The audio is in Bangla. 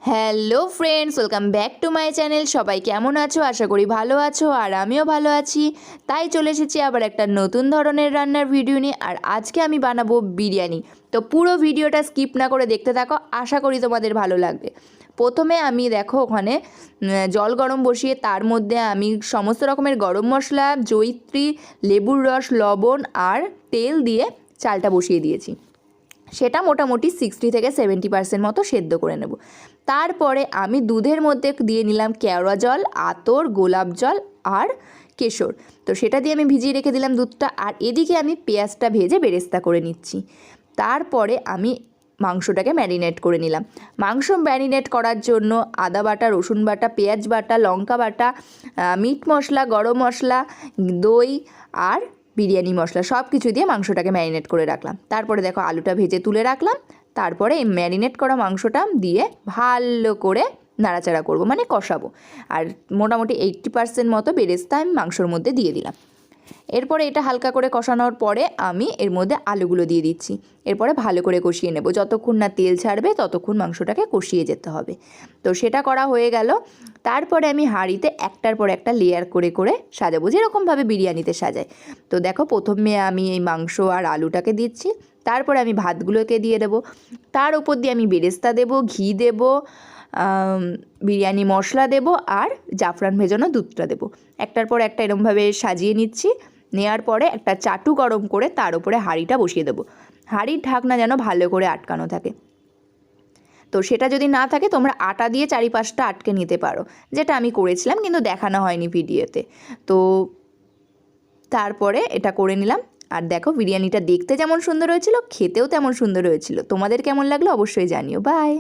Hello friends, welcome back to my channel. সবাই কেমন আছো? আশা করি ভালো আছো, আর আমিও ভালো আছি। তাই চলে এসেছি আবার একটা নতুন ধরনের রান্নার ভিডিও নিয়ে। আর আজকে আমি বানাবো বিরিয়ানি। তো পুরো ভিডিওটা স্কিপ না করে দেখতে থাকো, আশা করি তোমাদের ভালো লাগবে। প্রথমে আমি দেখো ওখানে জল গরম বসিয়ে তার মধ্যে আমি সমস্ত রকমের গরম মশলা, জয়িত্রী, লেবুর রস, লবণ আর তেল দিয়ে চালটা বসিয়ে দিয়েছি। সেটা মোটামুটি 60 থেকে 70% মতো সেদ্ধ করে নেব। তারপরে আমি দুধের মধ্যে দিয়ে নিলাম কেওড়া জল, আতর, গোলাপ জল আর কেশর। তো সেটা দিয়ে আমি ভিজিয়ে রেখে দিলাম দুধটা। আর এদিকে আমি পেঁয়াজটা ভেজে বেরেস্তা করে নিচ্ছি। তারপরে আমি মাংসটাকে ম্যারিনেট করে নিলাম। মাংস ম্যারিনেট করার জন্য আদা বাটা, রসুন বাটা, পেঁয়াজ বাটা, লঙ্কা বাটা, মিট মশলা, গরম মশলা, দই আর বিরিয়ানি মশলা সব কিছু দিয়ে মাংসটাকে ম্যারিনেট করে রাখলাম। তারপরে দেখো আলুটা ভেজে তুলে রাখলাম। তারপরে এই ম্যারিনেট করা মাংসটা দিয়ে ভালো করে নাড়াচাড়া করব, মানে কষাবো। আর মোটামুটি 80% মতো বেরেস্তা আমি মাংসর মধ্যে দিয়ে দিলাম। এরপরে এটা হালকা করে কষানোর পরে আমি এর মধ্যে আলুগুলো দিয়ে দিচ্ছি। এরপরে ভালো করে কষিয়ে নেব, যতক্ষণ না তেল ছাড়বে ততক্ষণ মাংসটাকে কষিয়ে যেতে হবে। তো সেটা করা হয়ে গেল। তারপরে আমি হাঁড়িতে একটার পর একটা লেয়ার করে করে সাজাবো, যেরকমভাবে বিরিয়ানিতে সাজাই। তো দেখো প্রথমে আমি এই মাংস আর আলুটাকে দিচ্ছি, তারপরে আমি ভাতগুলোকে দিয়ে দেবো, তার উপর দিয়ে আমি বেরেস্তা দেবো, ঘি দেবো, বিরিয়ানি মশলা দেবো আর জাফরান ভেজানো দুধটা দেবো। একটার পর একটা এরমভাবে সাজিয়ে নিচ্ছি। নেওয়ার পরে একটা চাটু গরম করে তার উপরে হাঁড়িটা বসিয়ে দেবো। হাঁড়ির ঢাকনা যেন ভালো করে আটকানো থাকে। তো সেটা যদি না থাকে তোমরা আটা দিয়ে চারিপাশটা আটকে নিতে পারো, যেটা আমি করেছিলাম, কিন্তু দেখানো হয়নি ভিডিওতে। তো তারপরে এটা করে নিলাম। আর দেখো বিরিয়ানিটা দেখতে যেমন সুন্দর হয়েছিল, খেতেও তেমন সুন্দর হয়েছিল। তোমাদের কেমন লাগলো অবশ্যই জানিও। বাই।